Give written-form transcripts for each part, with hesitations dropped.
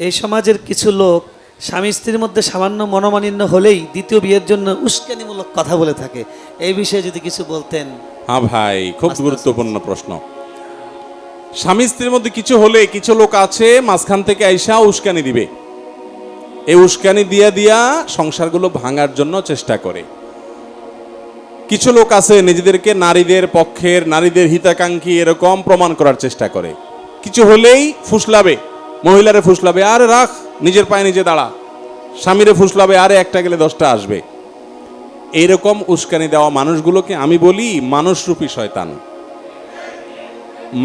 এই সমাজের কিছু লোক স্বামী স্ত্রীর মধ্যে সামান্য মনোমালিন্য হলেই দ্বিতীয় বিয়ের জন্য উস্কানিমূলক কথা বলে থাকে। এই বিষয়ে যদি কিছু বলতেন। হ্যাঁ ভাই, খুব গুরুত্বপূর্ণ প্রশ্ন। স্বামী স্ত্রীর মধ্যে কিছু হলে কিছু লোক আছে মাঝখান থেকে আইসা উস্কানি দিবে। এই উস্কানি দিয়া দিয়া সংসারগুলো ভাঙার জন্য চেষ্টা করে। কিছু লোক আছে নিজেদেরকে নারীদের পক্ষের, নারীদের হিতাকাঙ্ক্ষী এরকম প্রমাণ করার চেষ্টা করে। কিছু হলেই ফুসলাবে, মহিলারে ফুসলাবে, আরে রাখ, নিজের পায়ে নিজে দাঁড়া। স্বামীরে ফুসলাবে, আরে একটা গেলে 10টা আসবে। এইরকম উস্কানি দেওয়া মানুষগুলোকে আমি বলি মানুষরূপী শয়তান,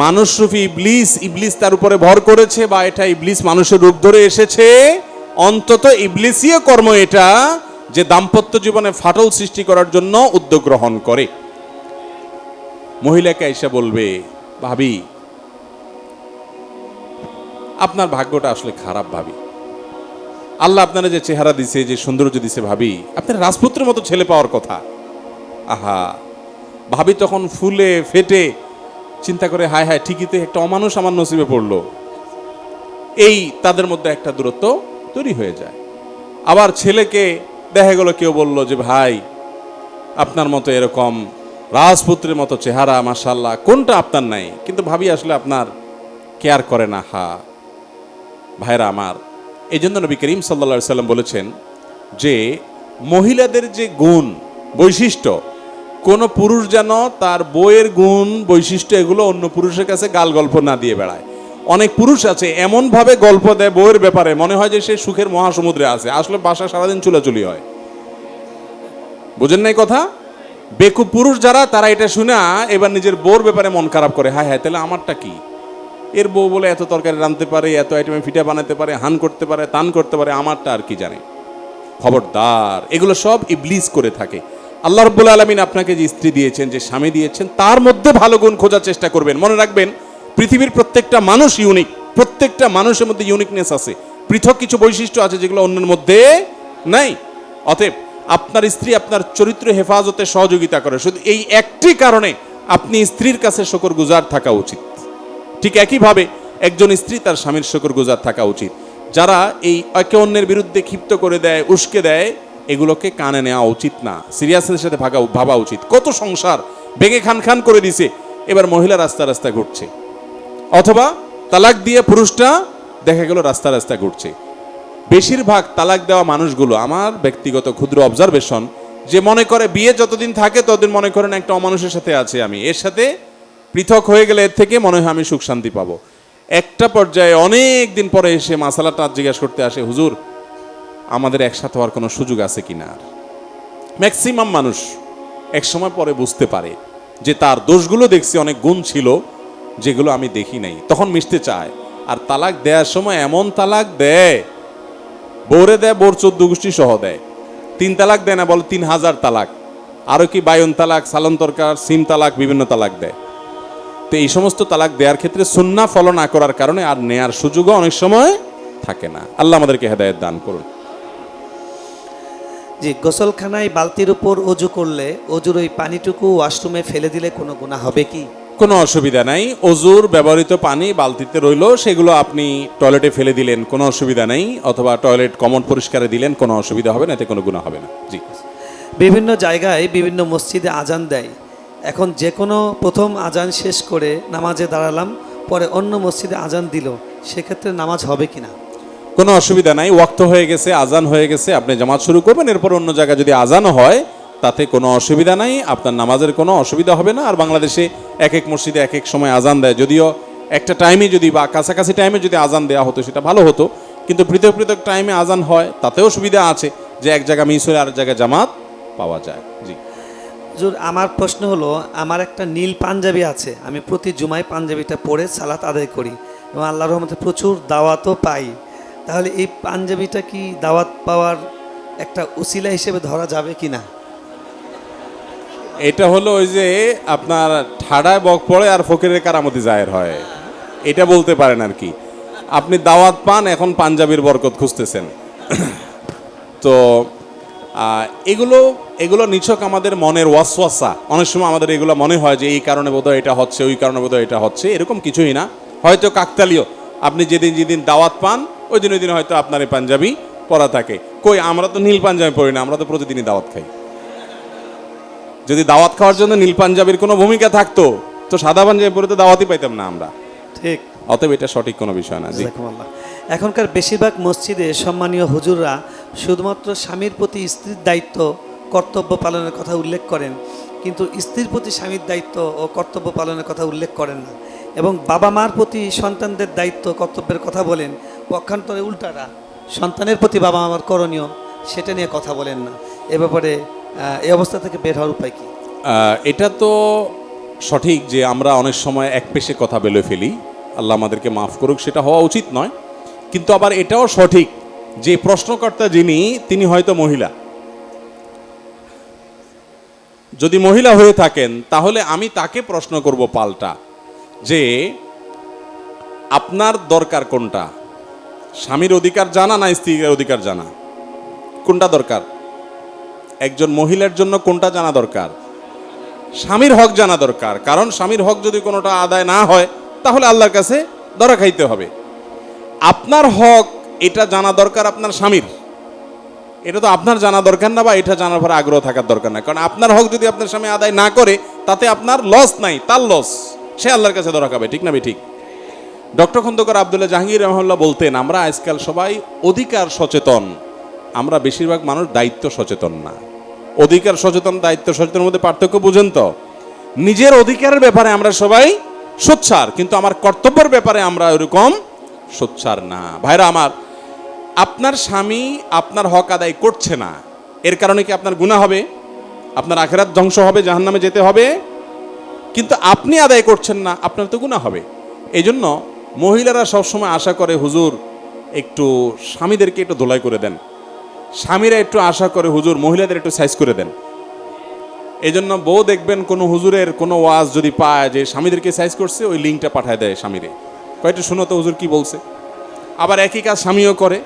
মানুষরূপী ইবলিস। ইবলিস তার উপরে ভর করেছে, বা এটা ইবলিস মানুষের রূপ ধরে এসেছে। অন্তত ইবলিসীয় কর্ম এটা, যে দাম্পত্য জীবনে ফাটল সৃষ্টি করার জন্য উদ্যোগ গ্রহণ করে। মহিলাকে এসে বলবে, ভাবি আপনার ভাগ্যটা আসলে খারাপ ভাবি, আল্লাহ আপনারা যে চেহারা দিছে, যে সৌন্দর্য দিছে ভাবি, আপনার রাজপুত্রের মতো ছেলে পাওয়ার কথা। আহা, ভাবি তখন ফুলে ফেটে চিন্তা করে, হায় হায়, ঠিকই তো একটা অমানুষ আমার নসিবে পড়লো। এই তাদের মধ্যে একটা দূরত্ব তৈরি হয়ে যায়। আবার ছেলেকে দেখা গেল কেউ বলল যে ভাই আপনার মতো এরকম রাজপুত্রের মতো চেহারা, মাশাআল্লাহ, কোনটা আপনার নাই, কিন্তু ভাবি আসলে আপনার কেয়ার করে না। হা ভাইরা আমার, এই জন্য নবী করিম সাল্লাল্লাহু আলাইহি সাল্লাম বলেছেন যে মহিলাদের যে গুণ বৈশিষ্ট্য, কোন পুরুষ যেন তার বউয়ের গুণ বৈশিষ্ট্য এগুলো অন্য পুরুষের কাছে গাল গল্প না দিয়ে বেড়ায়। অনেক পুরুষ আছে এমন ভাবে গল্প দেয় বউয়ের ব্যাপারে, মনে হয় যে সে সুখের মহাসমুদ্রে আছে, আসলে বাসায় সারাদিন চুলাচুলি হয়। বুঝেন নাই কথা? বেকুব পুরুষ যারা, তারা এটা শুনে এবার নিজের বউর ব্যাপারে মন খারাপ করে, হায় হায়, তাহলে আমারটা কি? এর বউ বলে এত তরকারি রাঁধতে পারে, এত আইটেমে ফিটা বানাতে পারে, হান করতে পারে, তান করতে পারে, আমারটা আর কি জানে? খবরদার, এগুলো সব ইবলিস করে থাকে। আল্লাহ রাব্বুল আলামিন আপনাকে যে স্ত্রী দিয়েছেন, যে স্বামী দিয়েছেন, তার মধ্যে ভালো গুণ খোঁজার চেষ্টা করবেন। মনে রাখবেন, পৃথিবীর প্রত্যেকটা মানুষ ইউনিক, প্রত্যেকটা মানুষের মধ্যে ইউনিকনেস আছে, পৃথক কিছু বৈশিষ্ট্য আছে যেগুলো অন্যের মধ্যে নাই। অতএব আপনার স্ত্রী আপনার চরিত্র হেফাজতে সহযোগিতা করে, শুধু এই একটি কারণে আপনি স্ত্রীর কাছে শুকরগুজার থাকা উচিত। ঠিক একইভাবে একজন স্ত্রী তার স্বামীর শুকরগুজার থাকা উচিত। যারা এই একে অন্যের বিরুদ্ধে ক্ষিপ্ত করে দেয়, উস্কে দেয়, এগুলোকে কানে নেওয়া উচিত না, সিরিয়াসের সাথে ভাবা উচিত। কত সংসার ভেঙে খান খান করে দিছে, এবার মহিলা রাস্তা রাস্তা ঘুরছে, অথবা তালাক দিয়ে পুরুষটা দেখা গেল রাস্তা রাস্তা ঘুরছে। বেশিরভাগ তালাক দেওয়া মানুষগুলো, আমার ব্যক্তিগত ক্ষুদ্র অবজারভেশন, যে মনে করে বিয়ে যতদিন থাকে ততদিন মনে করেন একটা অমানুষের সাথে আছে, আমি এর সাথে পৃথক হয়ে গেলে এর থেকে মনে হয় আমি সুখ শান্তি পাবো। একটা পর্যায়ে অনেক দিন পরে এসে মাসালাটা জিজ্ঞাসা করতে আসে, হুজুর আমাদের একসাথে হওয়ার কোনো সুযোগ আছে কিনা। ম্যাক্সিমাম মানুষ এক সময় পরে বুঝতে পারে যে তার দোষগুলো দেখছি, অনেক গুণ ছিল যেগুলো আমি দেখি নাই, তখন মিশতে চায়। আর তালাক দেওয়ার সময় এমন তালাক দেয়, বউরে দেয়, বোর 14 গোষ্ঠী সহ দেয়। 3 তালাক দেয় না, বলে 3000 তালাক, আরো কি বায়ন তালাক, সালন তরকার, সিম তালাক, বিভিন্ন তালাক দেয়। তো এই সমস্ত তালাক দেওয়ার ক্ষেত্রে সুন্নাহ ফলো না করার কারণে আর নেয়ার সুযোগও অনেক সময় থাকে না। আল্লাহ আমাদেরকে হেদায়েত দান করুন। জি, গোসলখানায় বালতির উপর অজু করলে অজুর ওই পানিটুকু ওয়াশরুমে ফেলে দিলে কোনো গুনাহ হবে কি? কোনো অসুবিধা নাই। অজুর ব্যবহৃত পানি বালতিতে রইল, সেগুলো আপনি টয়লেটে ফেলে দিলেন, কোনো অসুবিধা নেই, অথবা টয়লেট কমন পরিষ্কারে দিলেন, কোনো অসুবিধা হবে না, এতে কোনো গুনাহ হবে না। জি। বিভিন্ন জায়গায় বিভিন্ন মসজিদে আজান দেয়, এখন যে কোনো প্রথম আজান শেষ করে নামাজে দাঁড়ালাম, পরে অন্য মসজিদে আজান দিল, সেক্ষেত্রে নামাজ হবে কিনা? কোনো অসুবিধা নাই, ওয়াক্ত হয়ে গেছে, আজান হয়ে গেছে, আপনি জামাত শুরু করবেন, এরপর অন্য জায়গায় যদি আজানও হয় তাতে কোনো অসুবিধা নাই, আপনার নামাজের কোনো অসুবিধা হবে না। আর বাংলাদেশে এক এক মসজিদে এক এক সময় আজান দেয়, যদিও একটা টাইমে যদি বা কাছাকাছি টাইমে যদি আজান দেওয়া হতো সেটা ভালো হতো, কিন্তু পৃথক পৃথক টাইমে আজান হয়, তাতেও সুবিধা আছে যে এক জায়গা মিস হলে আরেক জায়গায় জামাত পাওয়া যায়। জি হুজুর, আমার প্রশ্ন হলো, আমার একটা নীল পাঞ্জাবি আছে, আমি প্রতি জুমায় পাঞ্জাবিটা পরে সালাত আদায় করি এবং আল্লাহর রহমতে প্রচুর দাওয়াতও পাই, তাহলে এই পাঞ্জাবিটা কি দাওয়াত পাওয়ার একটা উসিলা হিসেবে ধরা যাবে কি না? এটা হলো ওই যে আপনার ঠাডায় বক পড়ে আর ফকিরের কারামতি জায়ের হয়, এটা বলতে পারেন আর কি। আপনি দাওয়াত পান, এখন পাঞ্জাবির বরকত খুঁজতেছেন। তো এগুলো নিছক আমাদের মনের ওয়াসওয়াসা। অনেক সময় আমাদের এগুলো মনে হয় যে এই কারণে বোধহয় এটা হচ্ছে, ওই কারণে বোধহয় এটা হচ্ছে, এরকম কিছুই না, হয়তো কাকতালীয়। আপনি যেদিন যেদিন দাওয়াত পান ওই দিন হয়তো আপনার এই পাঞ্জাবি পরা থাকে। কই, আমরা তো নীল পাঞ্জাবি পরি না, আমরা তো প্রতিদিনই দাওয়াত খাই। যদি দাওয়াত খাওয়ার জন্য নীল পাঞ্জাবির কোনো ভূমিকা থাকতো তো সাদা পাঞ্জাবি পরে তো দাওয়াতই পাইতাম না আমরা। ঠিক। অতএব এটা সঠিক কোনো বিষয় না। জি। জাযাকুমুল্লাহ। এখনকার বেশিরভাগ মসজিদে সম্মানীয় হুজুররা শুধুমাত্র স্বামীর প্রতি স্ত্রীর দায়িত্ব কর্তব্য পালনের কথা উল্লেখ করেন, কিন্তু স্ত্রীর প্রতি স্বামীর দায়িত্ব ও কর্তব্য পালনের কথা উল্লেখ করেন না, এবং বাবা মার প্রতি সন্তানদের দায়িত্ব কর্তব্যের কথা বলেন। পক্ষান্তরে উল্টারা সন্তানের প্রতি বাবা মার করণীয় সেটা নিয়ে কথা বলেন না। এ ব্যাপারে এই অবস্থা থেকে বের হওয়ার উপায় কি? এটা তো সঠিক যে আমরা অনেক সময় এক পেশে কথা বলে ফেলি, আল্লাহ আমাদেরকে মাফ করুক, সেটা হওয়া উচিত নয়। কিন্তু আবার এটাও সঠিক যে প্রশ্নকর্তা তিনি হয়তো মহিলা। যদি মহিলা হয়ে থাকেন তাহলে আমি তাকে প্রশ্ন করব পাল্টা যে আপনার দরকার কোনটা? স্বামীর অধিকার জানা না স্ত্রীর অধিকার জানা? কোনটা দরকার? একজন মহিলার জন্য কোনটা জানা দরকার? স্বামীর হক জানা দরকার। কারণ স্বামীর হক যদি কোনোটা আদায় না হয় তাহলে আল্লাহর কাছে ধরা খাইতে হবে। আপনার হক এটা জানা দরকার আপনার স্বামীর, এটা তো আপনার জানা দরকার না, বা এটা জানার পরে আগ্রহ থাকার দরকার না। কারণ আপনার হক যদি আপনার স্বামী আদায় না করে তাতে আপনার লস নাই, তার লস, সে আল্লাহর কাছে ধরা খাবে। ঠিক না ঠিক? ডক্টর খন্দকার আব্দুল্লাহ জাহাঙ্গীর রহমাল্লাহ বলতেন, আমরা আজকাল সবাই অধিকার সচেতন, আমরা বেশিরভাগ মানুষ দায়িত্ব সচেতন না। অধিকার সচেতন দায়িত্ব সচেতনের মধ্যে পার্থক্য বুঝেন তো? নিজের অধিকারের ব্যাপারে আমরা সবাই সোচ্চার, কিন্তু আমার কর্তব্যের ব্যাপারে আমরা ওরকম সোচ্চার না। ভাইরা আমার, আপনার স্বামী আপনার হক আদায় করছে না, এর কারণে কি আপনার গুনাহ হবে? আপনার আখিরাত ধ্বংস হবে, জাহান্নামে যেতে হবে? কিন্তু আপনি আদায় করছেন না, আপনার তো গুনাহ হবে। এই জন্য মহিলারা সবসময় আশা করে, হুজুর একটু স্বামীদেরকে একটু ধোলাই করে দেন। স্বামীরা একটু আশা করে, হুজুর মহিলাদের একটু সাইজ করে দেন। এই জন্য বউ দেখবেন কোনো হুজুরের কোনো ওয়াজ যদি পায় যে স্বামীদেরকে সাইজ করছে, ওই লিঙ্কটা পাঠায় দেয় স্বামীরে, কয়েকটা শুনো তো হুজুর কি বলছে। আবার একই কাজ স্বামীও করে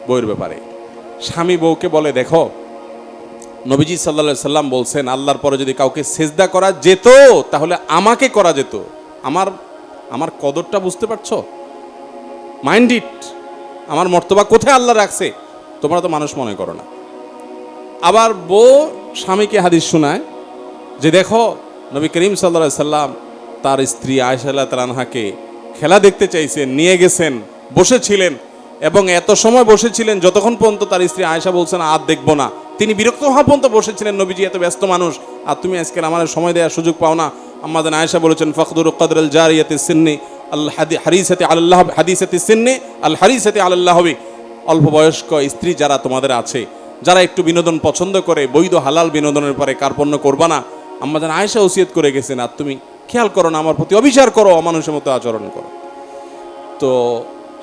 বউয়ের ব্যাপারে। স্বামী বউকে বলে, দেখো নবীজি সাল্লাল্লাহু সাল্লাম বলছেন, আল্লাহর পরে যদি কাউকে সেজদা করা যেত তাহলে আমাকে করা যেত। আমার কদরটা বুঝতে পারছো? মাইন্ড ইট, আমার মর্তবা কোথায় আল্লাহ রাখছে, তোমরা তো মানুষ মনে করো না। আবার বউ স্বামীকে হাদিস শোনায় যে দেখো নবী করিম সাল্লাল্লাহু আলাইহি সাল্লাম তার স্ত্রী আয়েশা রাদিয়াল্লাহু তাআলা আনহাকে খেলা দেখতে চাইছেন, নিয়ে গেছেন, বসেছিলেন, এবং এত সময় বসেছিলেন যতক্ষণ পর্যন্ত তার স্ত্রী আয়েশা বলছেন আর দেখবো না। তিনি বিরক্ত হওয়া পর্যন্ত বসেছিলেন, নবীজি এত ব্যস্ত মানুষ, আর তুমি আজকে আমার সময় দেওয়ার সুযোগ পাও না। আম্মাজান আয়েশা বলেছেন, ফাকদুরু কদরাল জারিয়াতি সিন্নি আল হারিসাতি আলাল্লাহ হাদিসাতি সিন্নি আল হারিসাতি আলাল্লাহ। অল্প বয়স্ক স্ত্রী যারা তোমাদের আছে, যারা একটু বিনোদন পছন্দ করে, বৈধ হালাল বিনোদনের পরে কার্পণ্য করবা না। আম্মাজান আয়েশা ওসিয়ত করে গেছেন, আর তুমি খেয়াল করো না, আমার প্রতি অবিচার করো, অমানুষের মতো আচরণ করো। তো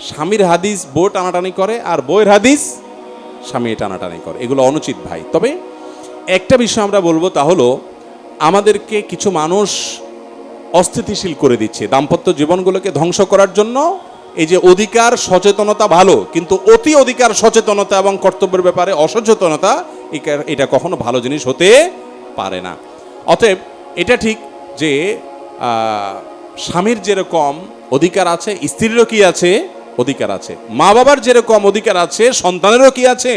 স্বামীর হাদিস বউ টানাটানি করে, আর বউয়ের হাদিস স্বামী টানাটানি করে, এগুলো অনুচিত ভাই। তবে একটা বিষয় আমরা বলবো, তা হলো আমাদেরকে কিছু মানুষ অস্থিতিশীল করে দিচ্ছে দাম্পত্য জীবনগুলোকে ধ্বংস করার জন্য। এই যে অধিকার সচেতনতা ভালো, কিন্তু অতি অধিকার সচেতনতা এবং কর্তব্যের ব্যাপারে অসচেতনতা, এটা কখনো ভালো জিনিস হতে পারে না। অতএব এটা ঠিক যে স্বামীর যেরকম অধিকার আছে, স্ত্রীরও কি আছে? অধিকার আছে। মা বাবার যেরকম অধিকার আছে, সন্তানেরও কি আছে?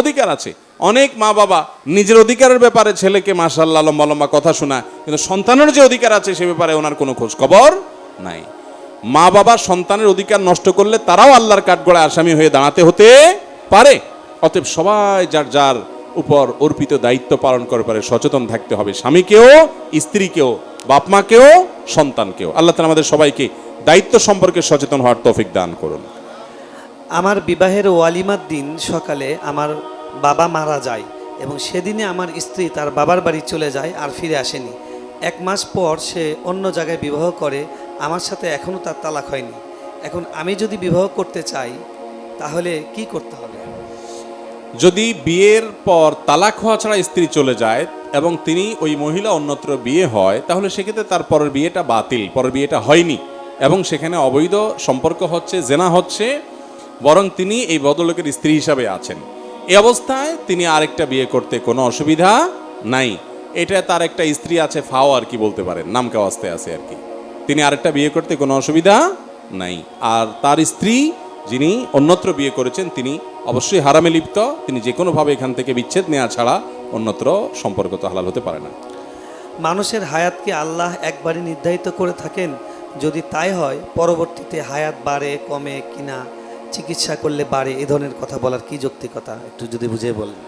অধিকার আছে। অনেক মা বাবা নিজের অধিকারের ব্যাপারে ছেলেকে মাশাআল্লাহ লম্বা লম্বা কথা শোনায়, কিন্তু সন্তানের যে অধিকার আছে সে ব্যাপারে ওনার কোনো খোঁজ খবর নাই। মা বাবা সন্তানের অধিকার নষ্ট করলে তারাও আল্লাহর কাঠগড়ায় আসামি হয়ে দাঁড়াতে হতে পারে। অতএব সবাই যার যার উপর অর্পিত দায়িত্ব পালন করার পরে সচেতন থাকতে হবে, স্বামীকেও, স্ত্রীকেও, বাপ মাকেও, সন্তানকেও। আল্লাহ তাআলা আমাদের সবাইকে দায়িত্ব সম্পর্কে সচেতন হওয়ার তৌফিক দান করুন। আমার বিবাহের ওয়ালিমার দিন সকালে আমার বাবা মারা যায়, এবং সেদিনে আমার স্ত্রী তার বাবার বাড়ি চলে যায় আর ফিরে আসেনি। 1 মাস পর সে অন্য জায়গায় বিবাহ করে, আমার সাথে এখনও তার তালাক হয়নি। এখন আমি যদি বিবাহ করতে চাই তাহলে কি করতে হবে? যদি বিয়ের পর তালাক হওয়া ছাড়া স্ত্রী চলে যায় এবং তিনি ওই মহিলা অন্যত্র বিয়ে হয়, তাহলে সেক্ষেত্রে তার পরের বিয়েটা বাতিল, পরের বিয়েটা হয়নি, এবং সেখানে অবৈধ সম্পর্ক হচ্ছে, জেনা হচ্ছে, বরং তিনি এই ভদ্রলোকের স্ত্রী হিসাবে আছেন। এই অবস্থায় তিনি আরেকটা বিয়ে করতে কোনো অসুবিধা নাই। এটা তার একটা স্ত্রী আছে, ফাও আর কি বলতে পারেন, নামকে অবস্থায় আছে আর কি, তিনি আরেকটা বিয়ে করতে কোনো অসুবিধা নাই। আর তার স্ত্রী যিনি অন্যত্র বিয়ে করেছেন তিনি অবশ্যই হারামে লিপ্ত, তিনি যে কোনোভাবে এখান থেকে বিচ্ছেদ নেওয়া ছাড়া অন্যত্র সম্পর্ক তো হালাল হতে পারে না। মানুষের হায়াত কি আল্লাহ একবারই নির্ধারিত করে থাকেন? যদি তাই হয় পরবর্তীতে হায়াত বাড়ে কমে কিনা, চিকিৎসা করলে বাড়ে, এ ধরনের কথা বলার কি যৌক্তিকতা একটু যদি বুঝিয়ে বলেন।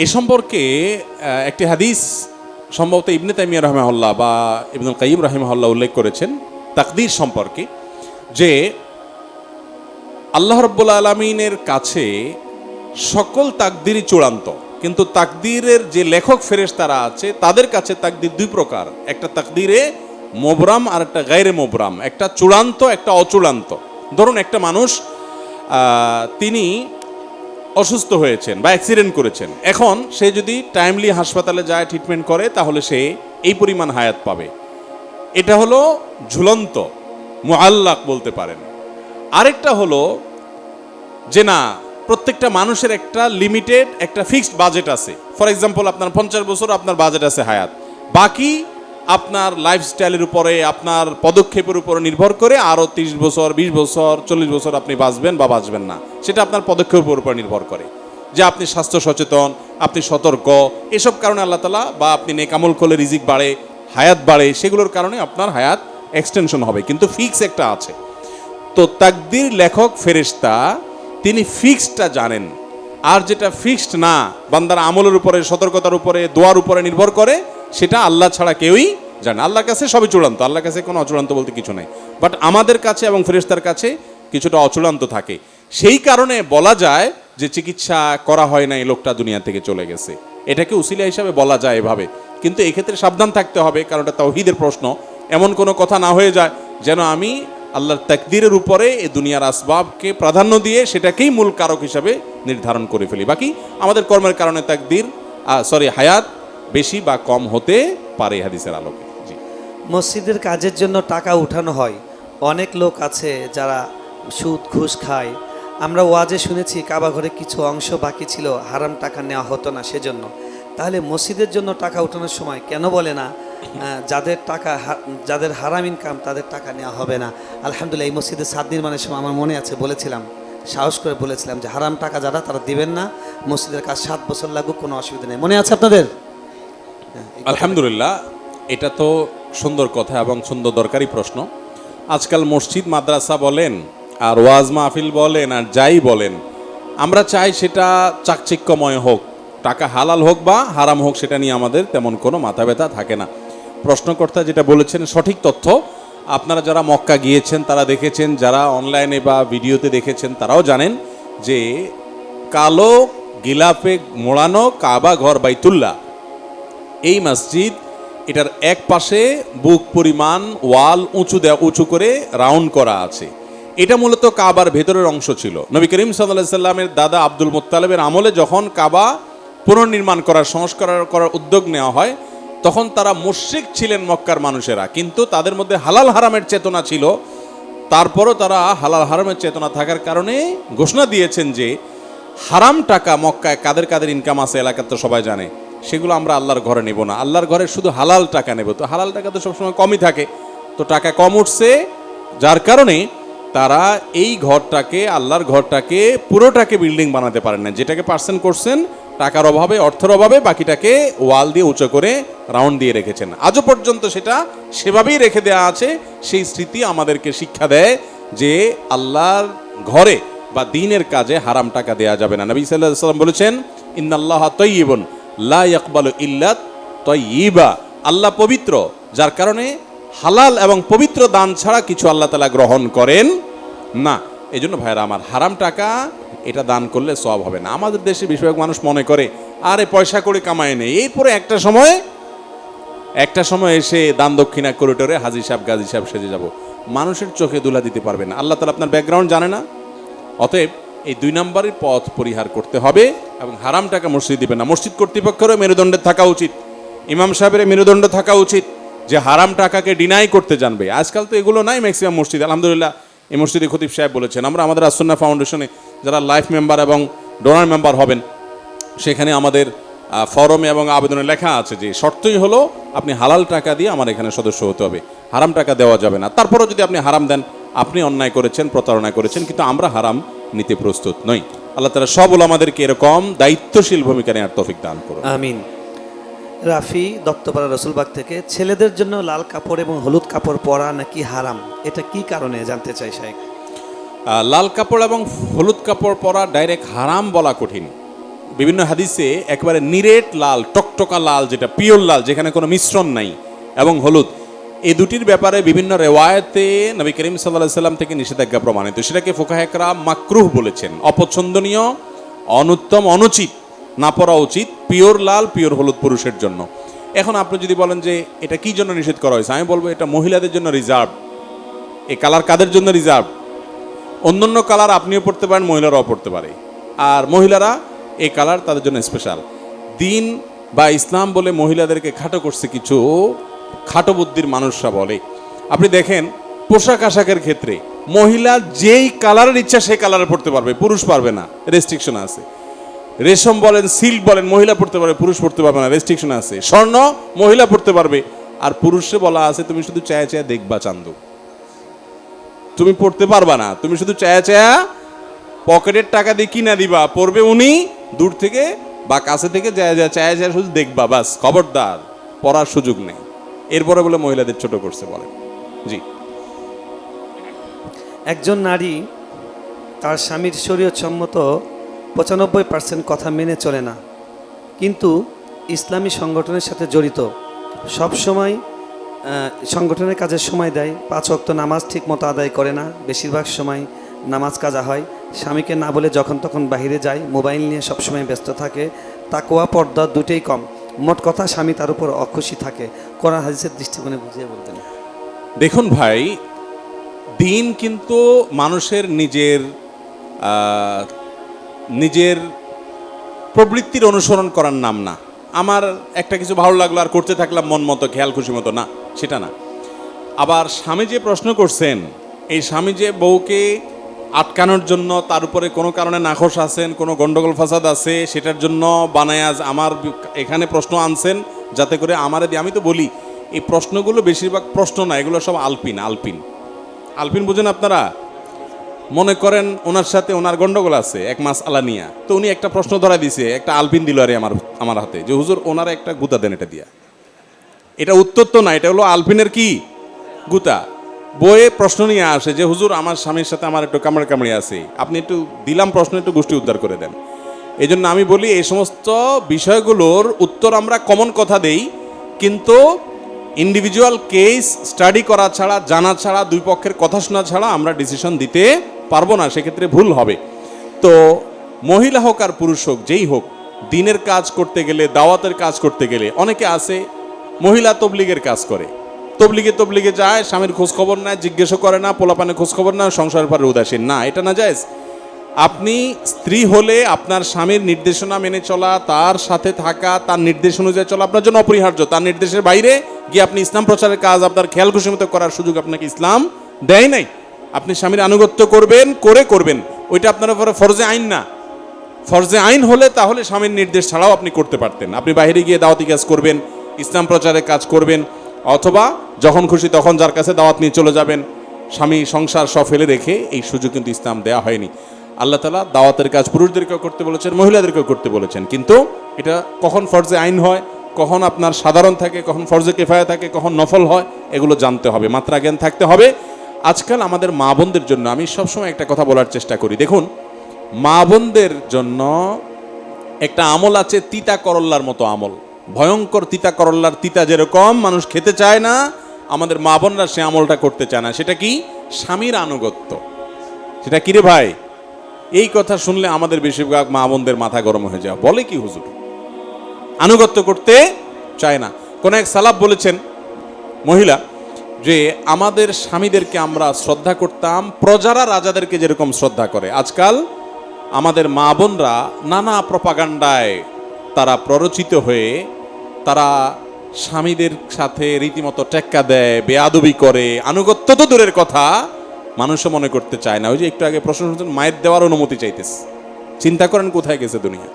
এ সম্পর্কে একটি হাদিস সম্ভবত ইবনে তাইমিয়া রাহিমাহুল্লাহ বা ইবনুল কাইয়িম রাহিমাহুল্লাহ উল্লেখ করেছেন তাকদীর সম্পর্কে, যে আল্লাহ রাব্বুল আলামিনের কাছে সকল তাকদীরই চূড়ান্ত, কিন্তু তাকদীরের যে লেখক ফেরেশতারা আছে তাদের কাছে তাকদীর দুই প্রকার, একটা তাকদীরে মোবরাম আর একটা গায়রে মোবরাম, একটা চূড়ান্ত একটা অচূড়ান্ত। ধরুন একটা মানুষ তিনি অসুস্থ হয়েছেন বা অ্যাক্সিডেন্ট করেছেন, এখন সে যদি টাইমলি হাসপাতালে যায় ট্রিটমেন্ট করে তাহলে সে এই পরিমাণ হায়াত পাবে, এটা হলো ঝুলন্ত মুআল্লাক বলতে পারেন। আরেকটা হলো যে না, প্রত্যেকটা মানুষের একটা লিমিটেড একটা ফিক্সড বাজেট আছে। ফর এক্সাম্পল আপনার 50 বছর আপনার বাজেট আছে হায়াত, বাকি আপনার লাইফস্টাইলের উপরে আপনার পদক্ষেপের উপরে নির্ভর করে আরও 30 বছর 20 বছর 40 বছর আপনি বাঁচবেন বা বাঁচবেন না, সেটা আপনার পদক্ষেপের উপর নির্ভর করে, যে আপনি স্বাস্থ্য সচেতন, আপনি সতর্ক, এসব কারণে আল্লাহ তাআলা, বা আপনি নেকামল করলে রিজিক বাড়ে, হায়াত বাড়ে, সেগুলোর কারণে আপনার হায়াত এক্সটেনশন হবে, কিন্তু ফিক্স একটা আছে। তো তাকদীর লেখক ফেরেশতা তিনি ফিক্সডটা জানেন, আর যেটা ফিক্সড না, বান্দার আমলের উপরে, সতর্কতার উপরে, দোয়ার উপরে নির্ভর করে, সেটা আল্লাহ ছাড়া কেউই জানে। আল্লাহর কাছে সবই চূড়ান্ত, আল্লাহর কাছে কোনো অচূড়ান্ত বলতে কিছু নাই, বাট আমাদের কাছে এবং ফেরেশতার কাছে কিছুটা অচূড়ান্ত থাকে। সেই কারণে বলা যায় যে চিকিৎসা করা হয় না, এই লোকটা দুনিয়া থেকে চলে গেছে, এটাকে উসিলা হিসাবে বলা যায় এভাবে। কিন্তু এক্ষেত্রে সাবধান থাকতে হবে, কারণ এটা তাওহীদের প্রশ্ন, এমন কোনো কথা না হয়ে যায় যেন আমি আল্লাহর তাকদীরের উপরে এই দুনিয়ার আসবাবকে প্রাধান্য দিয়ে সেটাকেই মূল কারক হিসাবে নির্ধারণ করে ফেলি। বাকি আমাদের কর্মের কারণে তাকদীর হায়াত বেশি বা কম হতে পারে হাদিসের আলোকে। জি, মসজিদের কাজের জন্য টাকা উঠানো হয়, অনেক লোক আছে যারা সুদ ঘুষ খায়। আমরা ওয়াজে শুনেছি কাবা ঘরে কিছু অংশ বাকি ছিল, হারাম টাকা নেওয়া হতো না সেজন্য। তাহলে মসজিদের জন্য টাকা উঠানোর সময় কেন বলে না যাদের হারাম ইনকাম তাদের টাকা নেওয়া হবে না? আলহামদুলিল্লাহ, এই মসজিদে 7 নির্মাণের সময় আমার মনে আছে বলেছিলাম, সাহস করে বলেছিলাম যে হারাম টাকা যারা তারা দিবেন না, মসজিদের কাজ 7 বছর লাগুক, কোনো অসুবিধা নেই। মনে আছে আপনাদের? আলহামদুলিল্লাহ, এটা তো সুন্দর কথা এবং সুন্দর দরকারি প্রশ্ন। আজকাল মসজিদ মাদ্রাসা বলেন আর ওয়াজ মাহফিল বলেন আর যাই বলেন, আমরা চাই সেটা চাকচিক্যময় হোক, টাকা হালাল হোক বা হারাম হোক, সেটা নিয়ে আমাদের তেমন কোনো মাথা ব্যথা থাকে না। প্রশ্নকর্তা যেটা বলেছেন সঠিক তথ্য। আপনারা যারা মক্কা গিয়েছেন তারা দেখেছেন, যারা অনলাইনে বা ভিডিওতে দেখেছেন তারাও জানেন যে কালো গিলাফে মোড়ানো কাবা ঘর বাইতুল্লাহ, এই মসজিদ, এটার এক পাশে বুক পরিমাণ ওয়াল উঁচু করে রাউন্ড করা আছে। এটা মূলত কাবার ভেতরের অংশ ছিল। নবী করিম সাল্লাল্লাহু আলাইহি সাল্লামের দাদা আব্দুল মুত্তালিবের আমলে যখন কাবা পুনর্নির্মাণ সংস্কার করার উদ্যোগ নেওয়া হয়, তখন তারা মুশরিক ছিলেন মক্কার মানুষেরা, কিন্তু তাদের মধ্যে হালাল হারামের চেতনা ছিল। তারপরও তারা হালাল হারামের চেতনা থাকার কারণে ঘোষণা দিয়েছেন যে হারাম টাকা মক্কায় কাদের কাদের ইনকাম আছে এলাকার তো সবাই জানে, সেগুলো আমরা আল্লাহর ঘরে নেব না, আল্লাহর ঘরে শুধু হালাল টাকা নেব। তো হালাল টাকা তো সবসময় কমই থাকে, তো টাকা কম উঠছে, যার কারণে তারা এই ঘরটাকে, আল্লাহর ঘরটাকে পুরোটাকে বিল্ডিং বানাতে পারেন না, যেটাকে পার্সেন্ট করছেন টাকার অভাবে, অর্থের অভাবে, বাকিটাকে ওয়াল দিয়ে উঁচু করে রাউন্ড দিয়ে রেখেছেন। আজও পর্যন্ত সেটা সেভাবেই রেখে দেওয়া আছে। সেই স্মৃতি আমাদেরকে শিক্ষা দেয় যে আল্লাহর ঘরে বা দ্বীনের কাজে হারাম টাকা দেয়া যাবে না। নবী সাল্লাল্লাহু আলাইহি ওয়াসাল্লাম বলেছেন, ইন্নাল্লাহা তাইয়্যিবুন লা ইয়াকবালু ইল্লা তাইয়্যিবা, আল্লাহ পবিত্র, যার কারণে হালাল এবং পবিত্র দান ছাড়া কিছু আল্লাহ তাআলা গ্রহণ করেন না। এই জন্য ভাইরা আমার, হারাম টাকা এটা দান করলে সওয়াব হবে না। আমাদের দেশে বেশিরভাগ মানুষ মনে করে আরে পয়সা করে কামায় নেই, এরপরে একটা সময় এসে দান দক্ষিণা করিডোরে হাজী সাহেব গাজী সাহেব সেজে যাব, মানুষের চোখে দুলা দিতে পারবে না। আল্লাহ তাআলা আপনার ব্যাকগ্রাউন্ড জানে না। অতএব এই 2 নম্বরের পথ পরিহার করতে হবে এবং হারাম টাকা মসজিদ দিবে না। মসজিদ কর্তৃপক্ষেরও মেরুদণ্ডে থাকা উচিত, ইমাম সাহেবের মেরুদণ্ড থাকা উচিত যে হারাম টাকাকে ডিনাই করতে জানবে। আজকাল তো এগুলো নাই ম্যাক্সিমাম মসজিদ। আলহামদুলিল্লাহ, এই মসজিদে খতিব সাহেব বলেছেন, আমরা আমাদের আসুন্নাহ ফাউন্ডেশনে যারা লাইফ মেম্বার এবং ডোনার মেম্বার হবেন, সেখানে আমাদের ফরমে এবং আবেদনে লেখা আছে যে শর্তই হলো আপনি হালাল টাকা দিয়ে আমার এখানে সদস্য হতে হবে, হারাম টাকা দেওয়া যাবে না। তারপরও যদি আপনি হারাম দেন, আপনি অন্যায় করেছেন, প্রতারণা করেছেন, কিন্তু আমরা হারাম নিতে প্রস্তুত নই। আল্লাহ তাআলা সব উলামাদেরকে এরকম দায়িত্বশীল ভূমিকা নেওয়ার তৌফিক দান করুন। আমিন। রাফি দত্তপাড়া রসুলবাগ থেকে, ছেলেদের জন্য লাল কাপড় এবং হলুদ কাপড় পরা নাকি হারাম, এটা কি কারণে জানতে চাই শাইখ? লাল কাপড় এবং হলুদ কাপড় পরা ডাইরেক্ট হারাম বলা কঠিন। বিভিন্ন হাদিসে একেবারে নিরেট লাল, টকটকা লাল, যেটা পিওর লাল, যেখানে কোনো মিশ্রণ নাই, এবং হলুদ, এই দুটির ব্যাপারে বিভিন্ন রেওয়ায়েতে নবী করিম সাল্লাল্লাহু আলাইহি সাল্লাম থেকে নিষেধাজ্ঞা প্রমাণিত। সেটাকে ফুকাহে কেরাম মাকরুহ বলেছেন, অপছন্দনীয়, অনুত্তম, অনুচিত, না পরা উচিত। পিওর লাল, পিওর হলুদ পুরুষের জন্য। এখন আপনি যদি বলেন যে এটা কি জন্য নিষেধ করা হয়েছে, আমি বলবো এটা মহিলাদের জন্য রিজার্ভ। এই কালার কাদের জন্য রিজার্ভ? অন্যান্য কালার আপনিও পড়তে পারেন, মহিলারাও পড়তে পারে, আর মহিলারা এই কালার তাদের জন্য স্পেশাল। দিন বা ইসলাম বলে মহিলাদেরকে খাটো করছে কিছু খাটো বুদ্ধির মানুষরা বলে। আপনি দেখেন পোশাক আশাকের ক্ষেত্রে মহিলা যেই কালারের ইচ্ছা সেই কালারে পড়তে পারবে, পুরুষ পারবে না, রেস্ট্রিকশন আছে। রেশম বলেন, সিল্ক বলেন, মহিলা পড়তে পারবে, পুরুষ পড়তে পারবে না, রেস্ট্রিকশন আছে। স্বর্ণ মহিলা পড়তে পারবে, আর পুরুষে বলা আছে তুমি শুধু চায়া চায়া দেখবা চান্দু, তুমি পড়তে পারবা না, তুমি শুধু চায়া চায়া পকেটের টাকা দিয়ে কিনা দিবা, পড়বে উনি দূর থেকে বা কাছে থেকে চায়া চায়া চায়া শুধু দেখবা, বাস, খবরদার, পড়ার সুযোগ নেই। এরপরে বলে মহিলাদের ছোট করছে বলেন। জি। একজন নারী তার স্বামীর শরীয়তসম্মত 95% কথা মেনে চলে না, কিন্তু ইসলামী সংগঠনের সাথে জড়িত, সব সময় সংগঠনের কাজে সময় দেয়, 5 ওয়াক্ত নামাজ ঠিক মতো আদায় করে না, বেশিরভাগ সময় নামাজ কাজা হয়, স্বামীকে না বলে যখন তখন বাইরে যায়, মোবাইল নিয়ে সবসময় ব্যস্ত থাকে, তাকওয়া পর্দা দুটোই কম। মোট কথা স্বামী তার উপর অখুশি থাকে। কোরআন হাদিসের দৃষ্টিকোণে বুঝিয়ে বলতেন। দেখুন ভাই, দিন কিন্তু মানুষের নিজের প্রবৃত্তির অনুসরণ করার নাম না। আমার একটা কিছু ভালো লাগলো আর করতে থাকলাম মন মতো, খেয়াল খুশি মতো, না, সেটা না। আবার স্বামী যে প্রশ্ন করছেন, এই স্বামী যে বউকে আটকানোর জন্য তার উপরে কোনো কারণে নাখোশ আছেন, কোনো গন্ডগোল ফাসাদ আছে, সেটার জন্য বানায় আজ আমার এখানে প্রশ্ন আনছেন যাতে করে আমারে দিয়ে। আমি তো বলি এই প্রশ্নগুলো বেশিরভাগ প্রশ্ন না, এগুলো সব আলপিন। আলপিন বুঝেন আপনারা? মনে করেন ওনার সাথে ওনার গন্ডগোল আছে এক মাস আলানিয়া, তো উনি একটা প্রশ্ন ধরা দিছে, একটা আলপিন দিল আরে আমার হাতে, যে হুজুর ওনারা একটা গুতা দেন এটা দিয়া। এটা উত্তর তো না, এটা হলো আলপিনের কি গুতা। বইয়ে প্রশ্ন নিয়ে আসে যে হুজুর আমার স্বামীর সাথে আমার একটু কামড়ি আছে, আপনি একটু দিলাম প্রশ্ন, একটু গোষ্ঠী উদ্ধার করে দেন। এই জন্য আমি বলি এই সমস্ত বিষয়গুলোর উত্তর আমরা কমন কথা দেই, কিন্তু ইন্ডিভিজুয়াল কেস স্টাডি করা ছাড়া, জানা ছাড়া, দুই পক্ষের কথা শোনা ছাড়া আমরা ডিসিশন দিতে পারবো না, সেক্ষেত্রে ভুল হবে। তো মহিলা হোক আর পুরুষ হোক, যেই হোক, দিনের কাজ করতে গেলে, দাওয়াতের কাজ করতে গেলে, অনেকে আছে মহিলা তবলিগের কাজ করে, তবলিগে যায়, স্বামীর খোঁজ খবর নেয়, জিজ্ঞেসও করে না, পোলাপানের খোঁজ খবর না, সংসারের পরে উদাসীন না, এটা না জায়েজ। আপনি স্ত্রী হলে আপনার স্বামীর নির্দেশনা মেনে চলা, তার সাথে থাকা, তার নির্দেশ অনুযায়ী চলা আপনার জন্য অপরিহার্য। তার নির্দেশের বাইরে গিয়ে আপনি ইসলাম প্রচারের কাজ আপনার খেয়াল খুশি মতো করার সুযোগ আপনাকে ইসলাম দেয় নাই। আপনি স্বামীর আনুগত্য করবেন, ওইটা আপনার উপরে ফরজে আইন না। ফরজে আইন হলে তাহলে স্বামীর নির্দেশ ছাড়াও আপনি করতে পারতেন। আপনি বাইরে গিয়ে দাওয়াতি কাজ করবেন, ইসলাম প্রচারের কাজ করবেন, অথবা যখন খুশি তখন যার কাছে দাওয়াত নিয়ে চলে যাবেন। স্বামী সংসার সব ফেলে রেখে এই সুযোগ কিন্তু ইসলাম দেয়া হয়নি। আল্লাহ তাআলা দাওয়াতের কাজ পুরুষদেরকেও করতে বলেছেন, মহিলাদেরকেও করতে বলেছেন, কিন্তু এটা কখন ফরজে আইন হয়, কখন আপনার সাধারণ থাকে, কখন ফরজে কিফায়া থাকে, কখন নফল হয়, এগুলো জানতে হবে, মাত্রা জ্ঞান থাকতে হবে। আজকাল আমাদের মা বোনদের জন্য আমি সবসময় একটা কথা বলার চেষ্টা করি। দেখুন, মা বোনদের জন্য একটা আমল আছে, তিতা করল্লার মতো আমল, ভয়ঙ্কর তিতা করল্লার তিতা যেরকম মানুষ খেতে চায় না, আমাদের মা বোনরা সে আমলটা করতে চায় না। সেটা কি? স্বামীর আনুগত্য। সেটা কি রে ভাই? এই কথা শুনলে আমাদের বেশিরভাগ মা বোনদের মাথা গরম হয়ে যায়, বলে কি হুজুর, আনুগত্য করতে চায় না। কোন এক সালাফ বলেছেন মহিলা, যে আমাদের স্বামীদেরকে আমরা শ্রদ্ধা করতাম প্রজারা রাজাদেরকে যেরকম শ্রদ্ধা করে। আজকাল আমাদের মা বোনরা নানা প্রপাগান্ডায় তারা প্ররোচিত হয়ে তারা স্বামীদের সাথে রীতিমতো টেক্কা দেয়, বেয়াদবি করে, আনুগত্য তো দূরের কথা, মানুষও মনে করতে চায় না। ওই যে একটু আগে প্রশ্ন শুনছেন, মায়ের দেওয়ার অনুমতি চাইতেছে। চিন্তা করেন কোথায় গেছে দুনিয়া।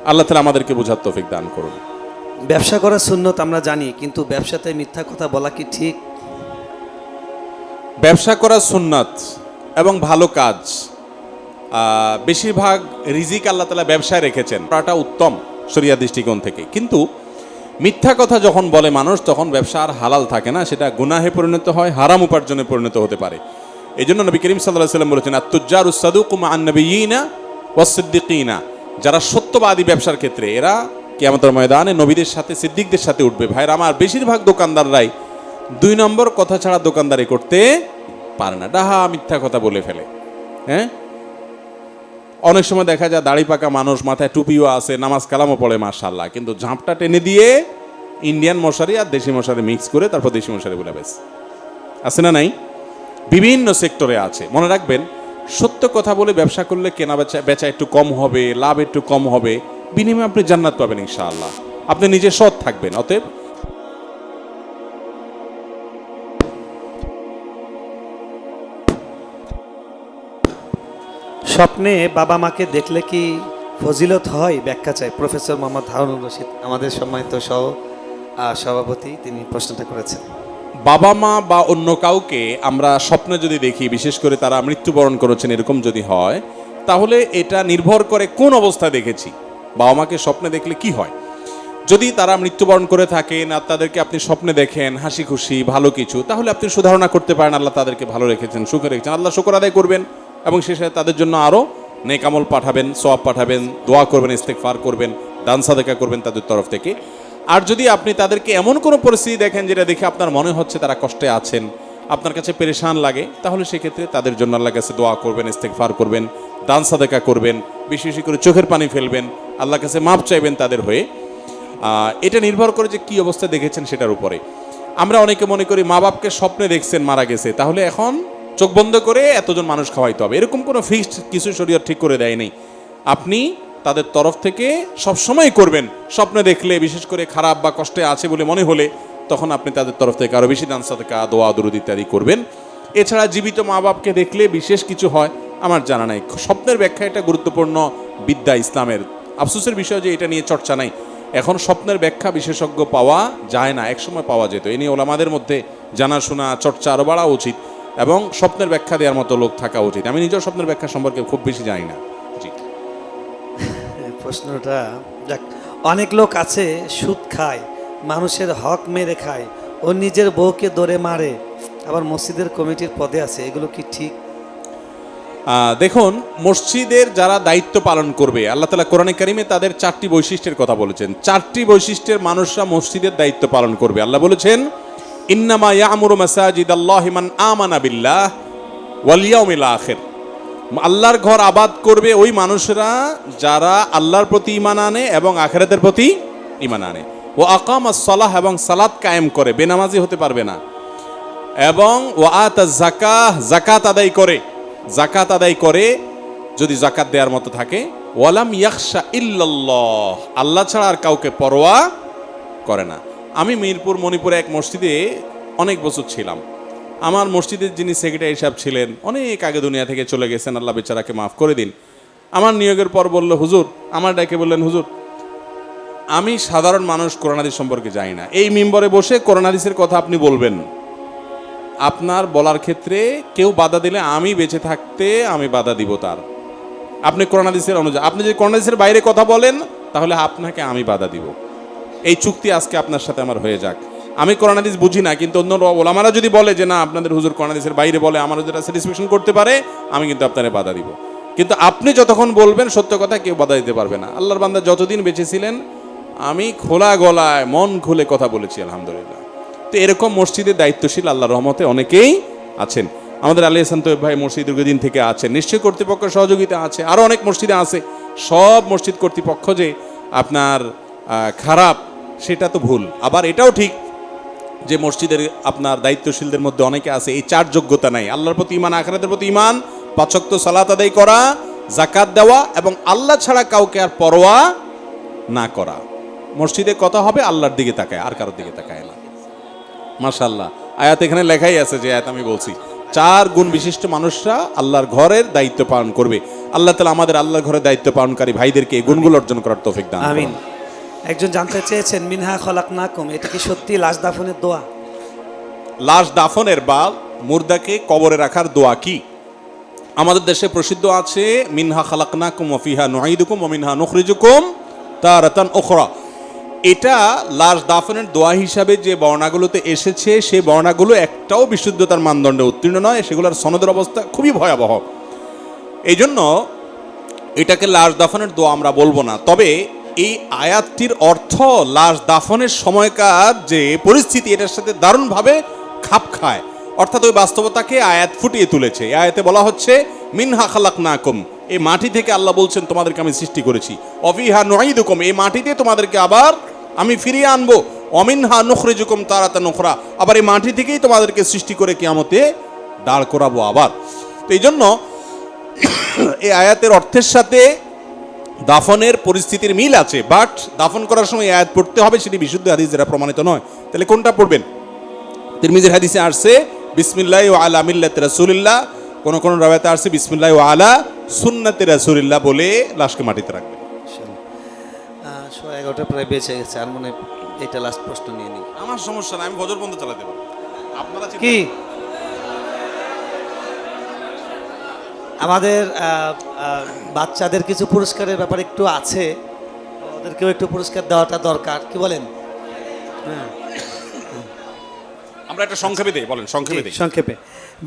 আল্লাহ তাআলা আমাদেরকে বোঝার তৌফিক দান করুন। ব্যবসা করা সুন্নত আমরা জানি, কিন্তু ব্যবসাতে মিথ্যা কথা বলা কি ঠিক? ব্যবসা করা সুন্নাত এবং ভালো কাজ, বেশিরভাগ রিজিক আল্লাহ তাআলা ব্যবসায় রেখেছেন, এটা উত্তম শরিয়া দৃষ্টিকোণ থেকে। কিন্তু মিথ্যা কথা যখন বলে মানুষ, তখন ব্যবসা আর হালাল থাকে না, সেটা গুনাহে পরিণত হয়, হারাম উপার্জনে পরিণত হতে পারে। এই জন্য নবী করিম সাল্লাল্লাহু আলাইহি ওয়াসাল্লাম বলেছেন, আত-তুজ্জারুস সাদুকু মা'আন নাবিয়্যিনা ওয়াস-সিদ্দিকিনা, যারা সত্যবাদী ব্যবসার ক্ষেত্রে এরা কিয়ামতের ময়দানে নবীদের সাথে সিদ্দিকদের সাথে উঠবে। ভাইরা আমার, বেশিরভাগ দোকানদাররাই 2 নম্বর কথা ছাড়া দোকানদারি করতে পারে না, ডাহা মিথ্যা কথা বলে ফেলে। হ্যাঁ, অনেক সময় দেখা যায় দাড়ি পাকা মানুষ, মাথায় টুপিও আছে, নামাজ কালামও পড়ে মাশাআল্লাহ, কিন্তু ঝাঁপটা টেনে দিয়ে ইন্ডিয়ান মশারি আর দেশি মশারি মিক্স করে তারপর দেশি মশারি বলে বেশ আছে না নাই? বিভিন্ন সেক্টরে আছে। মনে রাখবেন, সত্য কথা বলে ব্যবসা করলে কেনা বেচা একটু কম হবে, লাভ একটু কম হবে, বিনিময়ে আপনি জান্নাত পাবেন ইনশাআল্লাহ। আপনি নিজে সৎ থাকবেন। অতএব স্বপ্নে বাবা মাকে দেখলে কি ফজিলত হয়? ব্যাখ্যা চাই। প্রফেসর মোহাম্মদ হারুনুর রশিদ, আমাদের সম্মানিত সভাপতি, তিনি প্রশ্নটা করেছেন। বাবা মা বা অন্য কাউকে আমরা স্বপ্নে যদি দেখি, বিশেষ করে তারা মৃত্যুবরণ করেছেন এরকম যদি হয়, তাহলে এটা নির্ভর করে কোন অবস্থায় দেখেছি। বাবা মাকে স্বপ্নে দেখলে কি হয়? যদি তারা মৃত্যুবরণ করে থাকেন আর তাদেরকে আপনি স্বপ্নে দেখেন হাসি খুশি ভালো কিছু, তাহলে আপনি সুধারণা করতে পারেন আল্লাহ তাদেরকে ভালো রেখেছেন, সুখে রেখেছেন, আল্লাহ শুকর আদায় করবেন এবং শেষে তাদের জন্য আরও নেক আমল পাঠাবেন, সওয়াব পাঠাবেন, দোয়া করবেন, ইস্তেগফার করবেন, দান সাদেকা করবেন তাদের তরফ থেকে। আর যদি আপনি তাদেরকে এমন কোনো পরিস্থিতি দেখেন যেটা দেখে আপনার মনে হচ্ছে তারা কষ্টে আছেন, আপনার কাছে পেরেশান লাগে, তাহলে সেক্ষেত্রে তাদের জন্য আল্লাহর কাছে দোয়া করবেন, ইস্তেগফার করবেন, দান সাদেকা করবেন, বেশি বেশি করে চোখের পানি ফেলবেন, আল্লাহর কাছে মাপ চাইবেন তাদের হয়ে। এটা নির্ভর করে যে কী অবস্থা দেখেছেন সেটার উপরে। আমরা অনেকে মনে করি মা বাপকে স্বপ্নে দেখছেন মারা গেছে, তাহলে এখন চোখ বন্ধ করে এতজন মানুষ খাওয়াইতে হবে, এরকম কোনো ফিক্সড কিছু শরীয়ত ঠিক করে দেয় নেই। আপনি তাদের তরফ থেকে সবসময় করবেন। স্বপ্নে দেখলে, বিশেষ করে খারাপ বা কষ্টে আছে বলে মনে হলে, তখন আপনি তাদের তরফ থেকে আরও বেশি দান সাদেকা, দোয়া দরুদ ইত্যাদি করবেন। এছাড়া জীবিত মা বাপকে দেখলে বিশেষ কিছু হয় আমার জানা নাই। স্বপ্নের ব্যাখ্যা এটা গুরুত্বপূর্ণ বিদ্যা ইসলামের। আফসোসের বিষয় যে এটা নিয়ে চর্চা নাই। এখন স্বপ্নের ব্যাখ্যা বিশেষজ্ঞ পাওয়া যায় না, একসময় পাওয়া যেত। এ নিয়ে ওলামাদের মধ্যে জানাশোনা, চর্চা আরও বাড়া উচিত এবং স্বপ্নের ব্যাখ্যা দেওয়ার মতো লোক থাকা উচিত। আমি নিজেও স্বপ্নের ব্যাখ্যা সম্পর্কে খুব বেশি জানি না। জি, প্রশ্নটা যাক, অনেক লোক আছে সুদ খায়, মানুষের হক মেরে খায়, ও নিজের বউকে ধরে মারে, আবার মসজিদের কমিটির পদে আছে, এগুলো কি ঠিক? দেখুন, মসজিদের যারা দায়িত্ব পালন করবে, আল্লাহ তাআলা কোরআনে কারিমে তাদের 4টি বৈশিষ্ট্যের কথা বলেছেন। 4টি বৈশিষ্ট্যের মানুষরা মসজিদের দায়িত্ব পালন করবে। আল্লাহ বলেছেন, ইন্নামা ইয়া'মুরু মাসাজিদাল্লাহি মান আমানা বিল্লাহ ওয়াল ইয়াউমিল আখির। আল্লাহর ঘর আবাদ করবে ওই মানুষরা যারা আল্লাহর প্রতি ঈমান আনে এবং আখিরাতের প্রতি ঈমান আনে। ও আকামাস সালাহ, এবং সালাত কায়েম করে, বেনামাজি হতে পারবে না। এবং ও আতাজ যাকাহ, যাকাত আদায় করে, যাকাত আদায় করে যদি যাকাত দেওয়ার মতো থাকে। ওয়ালাম ইয়াখশা ইল্লাল্লাহ, আল্লাহ ছাড়া আর কাউকে পরোয়া করে না। আমি মিরপুর মণিপুরে এক মসজিদে অনেক বছর ছিলাম। আমার মসজিদের যিনি সেক্রেটারি সাহেব ছিলেন, অনেক আগে দুনিয়া থেকে চলে গেছেন, আল্লাহ বেচারাকে মাফ করে দিন। আমার নিয়োগের পর বলল, হুজুর, আমার ডাকে বললেন, হুজুর, আমি সাধারণ মানুষ, কোরআন হাদিস সম্পর্কে জানি না, এই মিম্বরে বসে কোরআন হাদিসের কথা আপনি বলবেন, আপনার বলার ক্ষেত্রে কেউ বাধা দিলে আমি বেঁচে থাকতে আমি বাধা দিব তার। আপনি কোরআন হাদিসের অনুযায়ী, আপনি যদি কোরআন হাদিসের বাইরে কথা বলেন তাহলে আপনাকে আমি বাধা দিব। এই চুক্তি আজকে আপনার সাথে আমার হয়ে যাক। আমি কোরআন হাদিস বুঝি না, কিন্তু অন্য ওলামারা যদি বলে যে না আপনাদের হুজুর কোরআন হাদিসের বাইরে বলে, আমার যেটা স্যাটিসফ্যাকশন করতে পারে, আমি কিন্তু আপনারে বাধা দিব। কিন্তু আপনি যতক্ষণ বলবেন সত্য কথা, কেউ বাধা দিতে পারবে না। আল্লাহর বান্দা যতদিন বেঁচে ছিলেন আমি খোলা গলায় মন খুলে কথা বলেছি, আলহামদুলিল্লাহ। তো এরকম মসজিদের দায়িত্বশীল আল্লাহর রহমতে অনেকেই আছেন। আমাদের আলী হাসান তৈয়ব ভাই মসজিদ দীর্ঘদিন থেকে আছেন, নিশ্চয়ই কর্তৃপক্ষের সহযোগিতা আছে, আরও অনেক মসজিদে আছে। সব মসজিদ কর্তৃপক্ষ যে আপনার খারাপ সেটা তো ভুল। আবার এটাও ঠিক যে মসজিদের আপনার দায়িত্বশীলদের মধ্যে অনেকে আছে এই 4 যোগ্যতা নাই: আল্লাহর প্রতি ঈমান, আখিরাতের প্রতি ঈমান, 5 ওয়াক্ত সালাত আদায় করা, যাকাত দেওয়া এবং আল্লাহ ছাড়া কাউকে আর পরোয়া না করা। মসজিদে কথা হবে আল্লাহর দিকে তাকায়, আর কারোর দিকে তাকায় না। মাশাআল্লাহ, আয়াত এখানে লেখাই আছে, যে আয়াত আমি বলছি। 4 গুণ বিশিষ্ট মানুষরা আল্লাহর ঘরের দায়িত্ব পালন করবে। আল্লাহ তাআলা আমাদের আল্লাহর ঘরের দায়িত্ব পালনকারী ভাইদেরকে এই গুণগুলো অর্জন করার তৌফিক দান করুন। আমিন। একজন জানতে চেয়েছেন, মিনহা খলাকনাকুম, এটা কি সত্যি লাশ দাফনের দোয়া? লাশ দাফনের বা মুর্দাকে কবরে রাখার দোয়া কি? আমাদের দেশে প্রসিদ্ধ আছে মিনহা খালাকনাকুম ওয়া ফিহা নুঈদুকুম ওয়া মিনহা নুখরিজুকুম তারাতান উখরা। এটা লাশ দাফনের দোয়া হিসাবে যে বর্ণাগুলোতে এসেছে সেই বর্ণাগুলো একটাও বিশুদ্ধতার মানদণ্ডে উত্তীর্ণ নয়, সেগুলোর সনদের অবস্থা খুবই ভয়াবহ। এই জন্য এটাকে লাশ দাফনের দোয়া আমরা বলবো না। তবে এই আয়াতটির অর্থ লাশ দাফনের সময়কার যে পরিস্থিতি এটার সাথে দারুণভাবে খাপ খায়, অর্থাৎ ওই বাস্তবতাকে আয়াত ফুটিয়ে তুলেছে। এই আয়াতে বলা হচ্ছে মিনহা খালাকনাকুম, এই মাটি থেকে আল্লাহ বলছেন তোমাদেরকে আমি সৃষ্টি করেছি, অফিহা নুঈদুকুম, এই মাটিতে তোমাদেরকে আবার আমি ফিরিয়ে আনবো, অমিনহা নুখরিজুকুম তারাতান উখরা, আবার এই মাটি থেকেই তোমাদেরকে সৃষ্টি করে কিয়ামতে দাঁড় করাবো আবার। তো এই জন্য এই আয়াতের অর্থের সাথে দাফনের পরিস্থিতির মিল আছে, বাট দাফন করার সময় এই আয়াত পড়তে হবে, সেটি বিশুদ্ধ হাদিস দ্বারা প্রমাণিত নয়। তাহলে কোনটা পড়বেন? তিরমিজির হাদিসে আসছে বিসমিল্লাহি ওয়া আলা মিল্লাতি রাসূলিল্লাহ, কোন কোন রাওয়ায়াতে আসছে বিসমিল্লাহি ওয়া আলা সুন্নাতি রাসূলিল্লাহ বলে লাশকে মাটিতে রাখবেন। 11:30 প্রায় বেঁচে গেছে, আর মনে এটা লাস্ট প্রশ্ন নিয়ে নিই। আমার সমস্যা না, আমি ফজর বন্ধ চালাতে পারবো। আপনারা কি আমাদের বাচ্চাদের কিছু পুরস্কারের ব্যাপারে একটু আছে, ওদেরকেও একটু পুরস্কার দেওয়াটা দরকার, কি বলেন? হ্যাঁ, আমরা একটা সংক্ষেপে দেই, বলেন সংক্ষেপে দেই। সংক্ষেপে,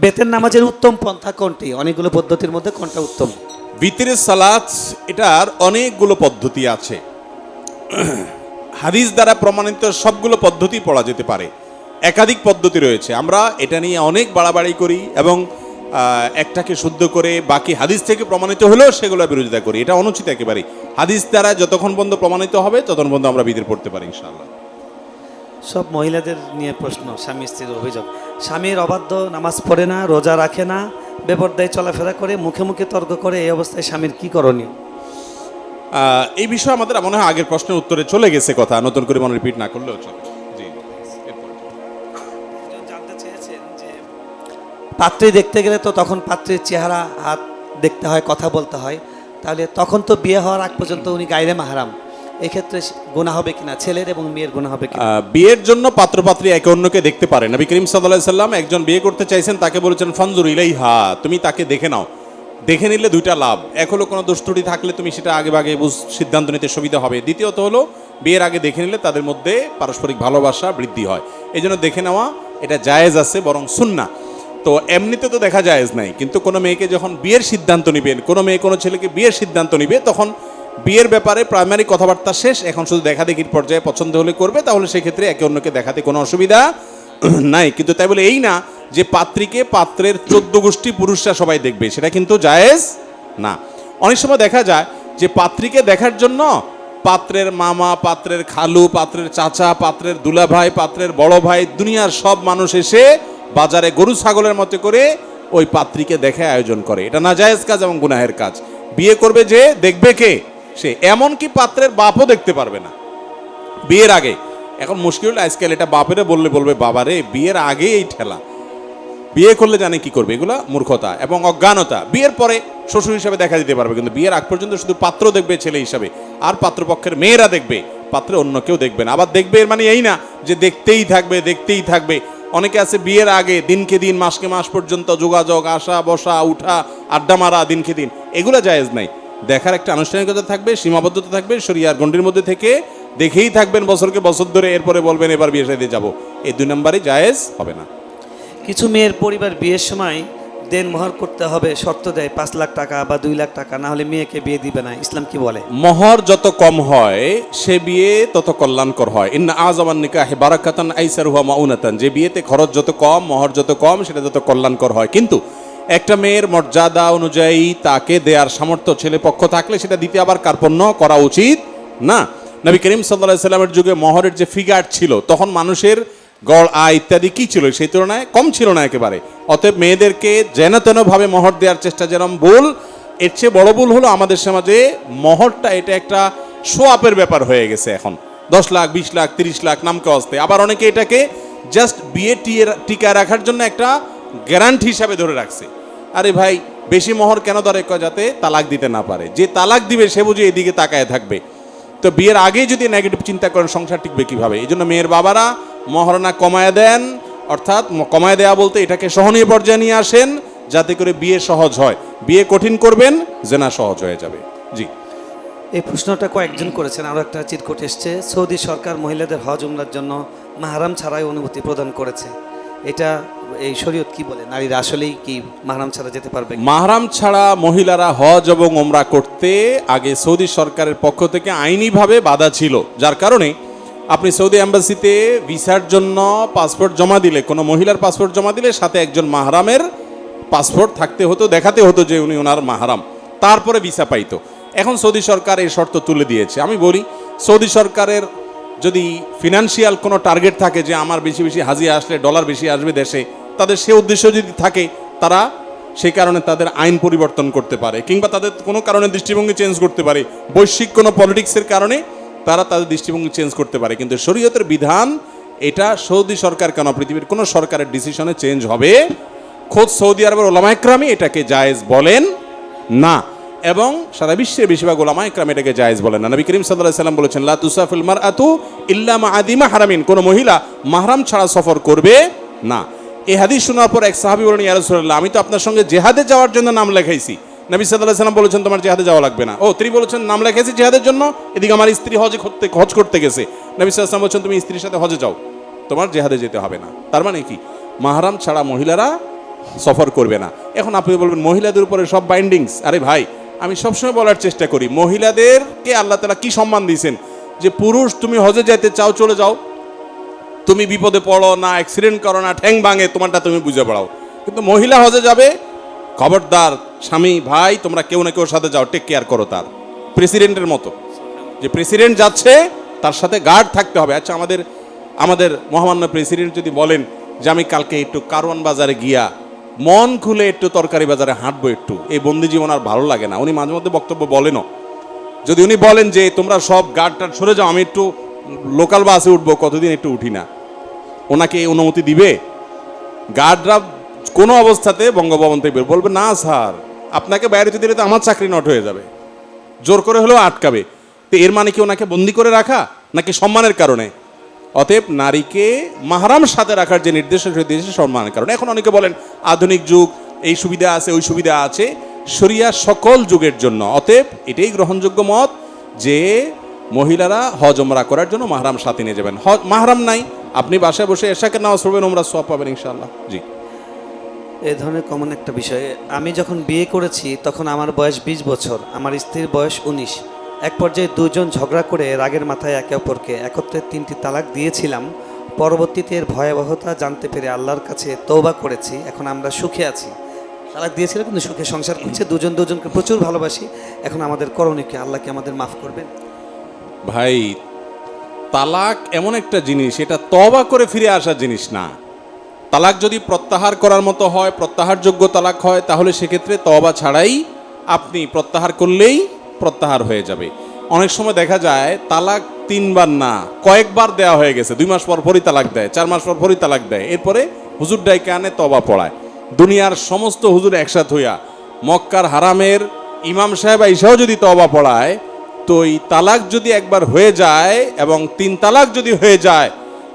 বেতের নামাজের উত্তম পন্থা কোনটি? অনেকগুলো পদ্ধতির মধ্যে কোনটা উত্তম? বিতরের সালাত, এটার অনেকগুলো পদ্ধতি আছে, হাদিস দ্বারা প্রমাণিত সবগুলো পদ্ধতি পড়া যেতে পারে, একাধিক পদ্ধতি রয়েছে। আমরা এটা নিয়ে অনেক বাড়াবাড়ি করি এবং একটাকে শুদ্ধ করে বাকি হাদিস থেকে প্রমাণিত হলেও সেগুলো বিরোধিতা করি, এটা অনুচিত একেবারে। হাদিস দ্বারা যতক্ষণ পর্যন্ত প্রমাণিত হবে ততক্ষণ পর্যন্ত আমরা বিতর পড়তে পারি ইনশাআল্লাহ। সব মহিলাদের নিয়ে প্রশ্ন, স্বামী স্ত্রীর অভিযোগ, স্বামীর অবাধ্য, নামাজ পড়ে না, রোজা রাখে না, বেপরদায় চলাফেরা করে, মুখে মুখে তর্ক করে, এই অবস্থায় স্বামীর কি করণীয়? এই বিষয়ে আমাদের মনে হয় আগের প্রশ্নের উত্তরে চলে গেছে কথা, নতুন করে মনে রিপিট না করলেও চলে। জি, জানতে চেয়েছেন যে পাত্রী দেখতে গেলে তো তখন পাত্রীর চেহারা, হাত দেখতে হয়, কথা বলতে হয়, তাহলে তখন তো বিয়ে হওয়ার আগ পর্যন্ত উনি গায়রে মাহরাম, এক্ষেত্রে গুনাহ হবে কিনা, ছেলের এবং মেয়ের গুনাহ হবে কিনা? বিয়ের জন্য পাত্রপাত্রী একে অন্যকে দেখতে পারে। নবী করিম সাল্লাল্লাহু আলাইহি সাল্লাম একজন বিয়ে করতে চাইছেন, তাকে বলেছেন ফানজুর ইলাইহা, তুমি তাকে দেখে নাও। দেখে নিলে দুইটা লাভ, এক হলো কোনো দোষ ত্রুটি থাকলে তুমি সেটা আগে ভাগে সিদ্ধান্ত নিতে সুবিধা হবে, দ্বিতীয়ত হলো বিয়ের আগে দেখে নিলে তাদের মধ্যে পারস্পরিক ভালোবাসা বৃদ্ধি হয়। এই জন্য দেখে নেওয়া এটা জায়েজ আছে, বরং সুন্নাহ। তো এমনিতে তো দেখা জায়েজ নাই, কিন্তু কোনো মেয়েকে যখন বিয়ের সিদ্ধান্ত নিবেন, কোনো মেয়ে কোনো ছেলেকে বিয়ের সিদ্ধান্ত নিবে, তখন বিয়ের ব্যাপারে প্রাইমারি কথাবার্তা শেষ, এখন শুধু দেখা দেখির পর্যায়ে পছন্দ হলে করবে, তাহলে সেক্ষেত্রে একে অন্যকে দেখাতে কোনো অসুবিধা নাই। কিন্তু তাই বলে এই না যে পাত্রীকে পাত্রের 14 গোষ্ঠী পুরুষরা সবাই দেখবে, সেটা কিন্তু জায়েজ না। অনেক সময় দেখা যায় যে পাত্রীকে দেখার জন্য পাত্রের মামা, পাত্রের খালু, পাত্রের চাচা, পাত্রের দুলাভাই, পাত্রের বড় ভাই, দুনিয়ার সব মানুষ এসে বাজারে গরু ছাগলের মতো করে ওই পাত্রীকে দেখে আয়োজন করে। এটা নাজায়েজ কাজ এবং গুনাহের কাজ। বিয়ে করবে যে দেখবে কে? সে। এমনকি পাত্রের বাপও দেখতে পারবে না বিয়ের আগে। এখন মুশকিল আজকাল এটা বাপেরে বললে বলবে বাবারে বিয়ের আগে এই ঠেলা, বিয়ে করলে জানে কি করবে, এগুলা মূর্খতা এবং অজ্ঞানতা। বিয়ের পরে শ্বশুর হিসাবে দেখা দিতে পারবে, কিন্তু বিয়ের আগ পর্যন্ত শুধু পাত্র দেখবে ছেলে হিসাবে, আর পাত্রপক্ষের মেয়েরা দেখবে, পাত্রে অন্য কেউ দেখবে না। আবার দেখবে এর মানে এই না যে দেখতেই থাকবে দেখতেই থাকবে। অনেকে আছে বিয়ের আগে দিনকে দিন, মাসকে মাস পর্যন্ত যোগাযোগ, আসা বসা, উঠা, আড্ডা মারা, দিনকে দিন, এগুলো জায়েজ নাই। দেখার একটা আনুষ্ঠানিকতা থাকবে, সীমাবদ্ধতা থাকবে, শরিয়ার গণ্ডির মধ্যে থেকে দেখেই থাকবেন বছরকে বছর ধরে, এরপরে বলবেন এবার বিয়ে শাদী যাবো, এই 2 নম্বরই জায়েজ হবে না। কিছু মেয়ের পরিবার বিয়ের সময় দেনমোহর করতে হবে, শর্ত দেয় 5 লাখ টাকা বা 2 লাখ টাকা, না হলে মেয়েকে বিয়ে দিবে না। ইসলাম কি বলে? মোহর যত কম হয় সে বিয়ে তত কল্যাণকর হয়। ইন্না আযামান নিকাহি বারাকাতান আইসারুহা মাউনাতান, যে বিয়েতে খরচ যত কম, মোহর যত কম, সেটা তত কল্যাণকর হয়। কিন্তু একটা মেয়ের মর্যাদা অনুযায়ী তাকে দেওয়ার সামর্থ্য ছেলে পক্ষ থাকলে সেটা দিতে আবার কার্পণ্য করা উচিত না। নবী করিম সাল্লাল্লাহু আলাইহি সাল্লামের যুগে মোহরের যে ফিগার ছিল, তখন মানুষের গড় আয় ইত্যাদি কি ছিল, সেই তুলনায় কম ছিল না একেবারে। অতএব মেয়েদেরকে যেন তেন ভাবে মোহর দেওয়ার চেষ্টা যেরকম ভুল, এর চেয়ে বড় ভুল হলো আমাদের সমাজে মোহরটা এটা একটা শো আপের ব্যাপার হয়ে গেছে। এখন 10 লাখ 20 লাখ 30 লাখ নামকে অস্তে, আবার অনেকে এটাকে জাস্ট বিয়ে টিকায় রাখার জন্য একটা গ্যারান্টি হিসাবে ধরে রাখছে। আরে ভাই বেশি মোহর কেন ধরে, যাতে তালাক দিতে না পারে। যে তালাক দিবে সে বুঝে এদিকে তাকায় থাকবে। তো বিয়ের আগেই যদি নেগেটিভ চিন্তা করেন সংসার টিকবে কিভাবে? এই জন্য মেয়ের বাবারা মহারণা কমায় দেন, অর্থাৎ কমায় দেয়া বলতে এটাকে সহনীয় পর্যায়ে নিয়ে আসেন, যাতে করে বিয়ে সহজ হয়। বিয়ে কঠিন করবেন, জেনা সহজ হয়ে যাবে। জি, এই প্রশ্নটা কয়েকজন করেছেন। আরও একটা চিরকুট এসছে, সৌদি সরকার মহিলাদের হজ উমরার জন্য মাহরাম ছাড়াই অনুমতি প্রদান করেছে। এটা এই শরীয়ত কি বলে? নারীরা আসলেই কি মাহরাম ছাড়া যেতে পারবে? মাহরাম ছাড়া মহিলারা হজ এবং ওমরা করতে আগে সৌদি সরকারের পক্ষ থেকে আইনিভাবে বাধা ছিল, যার কারণে আপনি সৌদি অ্যাম্বাসিতে ভিসার জন্য পাসপোর্ট জমা দিলে, কোনো মহিলার পাসপোর্ট জমা দিলে সাথে একজন মাহরামের পাসপোর্ট থাকতে হতো, দেখাতে হতো যে উনি ওনার মাহরাম, তারপরে ভিসা পাইতো। এখন সৌদি সরকার এই শর্ত তুলে দিয়েছে। আমি বলি, সৌদি সরকারের যদি ফিনান্সিয়াল কোনো টার্গেট থাকে যে আমার বেশি বেশি হাজি আসলে ডলার বেশি আসবে দেশে, তাদের সে উদ্দেশ্য যদি থাকে, তারা সেই কারণে তাদের আইন পরিবর্তন করতে পারে, কিংবা তাদের কোনো কারণে দৃষ্টিভঙ্গি চেঞ্জ করতে পারে, বৈশ্বিক কোনো পলিটিক্সের কারণে তারা তাদের দৃষ্টিভঙ্গি চেঞ্জ করতে পারে। কিন্তু শরীয়তের বিধান এটা সৌদি সরকার কেন, পৃথিবীর কোনো সরকারের ডিসিশনে চেঞ্জ হবে। খোদ সৌদি আরবের ওলামায়ে কেরামই এটাকে জায়েজ বলেন না, এবং সারা বিশ্বের বেশিরভাগ ওলামায়ে কেরাম এটাকে জায়েজ বলেন না। নবী করিম সাল্লাল্লাহু আলাইহি সাল্লাম বলেছেন, লা তুসাফিল মারআতু ইল্লা মা আদি মাহরামিন, কোন মহিলা মাহরাম ছাড়া সফর করবে না। এই হাদিস শোনার পর এক সাহাবী বলেন, ইয়া রাসূলুল্লাহ, আমি তো আপনার সঙ্গে জিহাদে যাওয়ার জন্য নাম লেখাইছি। নবী সাল্লাল্লাহু আলাইহি সাল্লাম বলেছেন, তোমার জিহাদে যাওয়া লাগবে না। ও, তিনি বলেছেন নাম লেখাইছি জিহাদের জন্য, এদিকে আমার স্ত্রী হজ করতে গেছে। নবী সাল্লাল্লাহু আলাইহি সাল্লাম বলেছেন, তুমি স্ত্রীর সাথে হজে যাও, তোমার জিহাদে যেতে হবে না। তার মানে কি, মাহরাম ছাড়া মহিলারা সফর করবে না। এখন আপনি বলবেন মহিলাদের উপরে সব বাইন্ডিংস। আরে ভাই, আমি সবসময় বলার চেষ্টা করি, মহিলাদেরকে আল্লাহ তাআলা কি সম্মান দিয়েছেন, যে পুরুষ তুমি হজে যাইতে চাও চলে যাও, তুমি বিপদে পড়ো না, অ্যাক্সিডেন্ট করো না, ঠ্যাং ভাঙে, তোমারটা তুমি বুঝে পড়াও। কিন্তু মহিলা হজে যাবে, খবরদার স্বামী ভাই তোমরা কেউ না কেউ সাথে যাও, টেক কেয়ার করো। তার প্রেসিডেন্টের মতো, যে প্রেসিডেন্ট যাচ্ছে তার সাথে গার্ড থাকতে হবে। আচ্ছা, আমাদের মহামান্য প্রেসিডেন্ট যদি বলেন যে আমি কালকে একটু কারওয়ান বাজারে গিয়া মন খুলে একটু তরকারি বাজারে হাঁটবো, একটু এই বন্দি জীবন আর ভালো লাগে না, উনি মাঝে মধ্যে বক্তব্য বলেনও, যদি উনি বলেন যে তোমরা সব গার্ডটার সরে যাও, আমি একটু লোকাল বাসে উঠবো, কতদিন একটু উঠি না, ওনাকে এই অনুমতি দিবে? গার্ডরা কোনো অবস্থাতে বঙ্গভবন থেকে বলবে না স্যার, আপনাকে বাইরে দিলে তো আমার চাকরি নট হয়ে যাবে, জোর করে হলেও আটকাবে। তো এর মানে কি ওনাকে বন্দি করে রাখা, নাকি সম্মানের কারণে? অতএব নারীকে মাহরাম সাথে রাখার যে নির্দেশ দিয়েছে সম্মানের কারণে। এখন অনেকে বলেন আধুনিক যুগ, এই সুবিধা আছে ওই সুবিধা আছে, শরিয়া সকল যুগের জন্য। অতএব এটাই গ্রহণযোগ্য মত যে মহিলারা হজ ওমরা করার জন্য মাহরাম সাথে নিয়ে যাবেন। মাহরাম নাই, আপনি বাসায় বসে এশাকে নামাজ পড়বেন, ওমরা সওয়াব পাবেন ইনশাআল্লাহ। জি, এই ধরনের কমন একটা বিষয়। আমি যখন বিয়ে করেছি তখন আমার বয়স 20 বছর, আমার স্ত্রীর বয়স 19। এক পর্যায়ে দুজন ঝগড়া করে রাগের মাথায় একে অপরকে একত্রে 3টি তালাক দিয়েছিলাম। পরবর্তীতে এর ভয়াবহতা জানতে পেরে আল্লাহর কাছে তওবা করেছি, এখন আমরা সুখে আছি। তালাক দিয়েছিলাম কিন্তু সুখে সংসার করছে, দুজনকে প্রচুর ভালোবাসি। এখন আমাদের করণীয় কি? আল্লাহ কি আমাদের মাফ করবেন? ভাই, তালাক এমন একটা জিনিস, এটা তওবা করে ফিরে আসার জিনিস না। তালাক যদি প্রত্যাহার করার মতো হয়, প্রত্যাহারযোগ্য তালাক হয়, তাহলে সেক্ষেত্রে তওবা ছাড়াই আপনি প্রত্যাহার করলেই প্রত্যাহার হয়ে যাবে। অনেক সময় দেখা যায় তালাক 3 বার না কয়েকবার দেওয়া হয়ে গেছে, 2 মাস পর পরই তালাক দেয়, 4 মাস পর পরই তালাক দেয়, এরপরে হুজুর ডাইকে আনে তওবা পড়ায়। দুনিয়ার সমস্ত হুজুর একসাথ হইয়া মক্কার হারামের ইমাম সাহেব আইসাও যদি তওবা পড়ায়, তো এই তালাক যদি একবার হয়ে যায় এবং 3 তালাক যদি হয়ে যায়,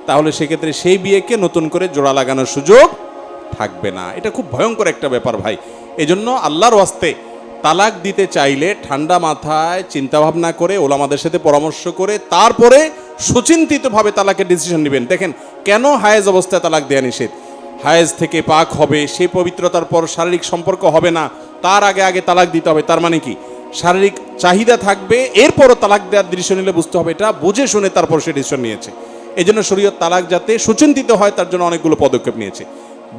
তাহলে সেক্ষেত্রে সেই বিয়েকে নতুন করে জোড়া লাগানোর সুযোগ থাকবে না। এটা খুব ভয়ঙ্কর একটা ব্যাপার ভাই। এজন্য আল্লাহর ওয়াস্তে তালাক দিতে চাইলে ঠান্ডা মাথায় চিন্তা ভাবনা করে, ওলামাদের সাথে পরামর্শ করে, তারপরে সুচিন্তিতভাবে তালাকের ডিসিশন নেবেন। দেখেন, কেন হায়েজ অবস্থায় তালাক দেয়া নিষেধ? হায়েজ থেকে পাক হবে, সেই পবিত্রতার পর শারীরিক সম্পর্ক হবে না, তার আগে তালাক দিতে হবে। তার মানে কি, শারীরিক চাহিদা থাকবে, এরপরও তালাক দেওয়ার ডিসিশন নিলে বুঝতে হবে এটা বুঝে শুনে তারপর সে ডিসিশন নিয়েছে। এই জন্য শরীয়ত তালাক যাতে সুচিন্তিত হয় তার জন্য অনেকগুলো পদক্ষেপ নিয়েছে।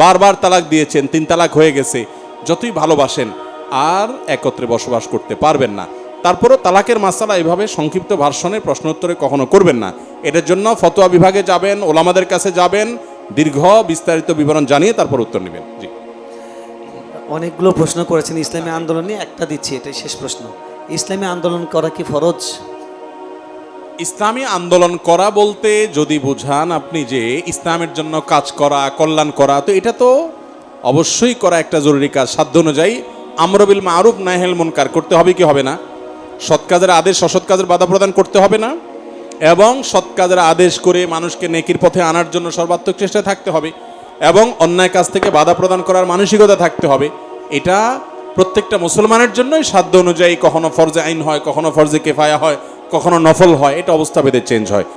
বারবার তালাক দিয়েছেন, 3 তালাক হয়ে গেছে, যতই ভালোবাসেন আর একত্রে বসবাস করতে পারবেন না। তারপরও তালাকের মাসালা এভাবে সংক্ষিপ্ত ভার্সনে প্রশ্ন উত্তরে কখনো করবেন না। এটার জন্য ফতোয়া বিভাগে যাবেন, ওলামাদের কাছে যাবেন, দীর্ঘ বিস্তারিত বিবরণ জানিয়ে তারপর উত্তর নেবেন। জি, অনেকগুলো প্রশ্ন করেছেন ইসলামী আন্দোলন নিয়ে, একটা দিচ্ছি, এটাই শেষ প্রশ্ন। ইসলামী আন্দোলন করা কি ফরজ? ইসলামী আন্দোলন করা বলতে যদি বুঝান আপনি যে ইসলামের জন্য কাজ করা, কল্যাণ করা, তো এটা তো অবশ্যই করা একটা জরুরি কাজ। সাধ্য অনুযায়ী আমর বিল মারুফ নাহিল মুনকার করতে হবে কি হবে না? সৎ কাজের আদেশ অসৎ কাজের বাধা প্রদান করতে হবে না? এবং সৎ কাজের আদেশ করে মানুষকে নেকির পথে আনার জন্য সর্বাত্মক চেষ্টা থাকতে হবে, এবং অন্যায় কাজ থেকে বাধা প্রদান করার মানসিকতা থাকতে হবে। এটা প্রত্যেকটা মুসলমানের জন্যই সাধ্য অনুযায়ী কখনো ফরজে আইন হয়, কখনো ফরজে কেফায়া হয়, কখনো নফল হয়, এটা অবস্থা ভেদে চেঞ্জ হয়।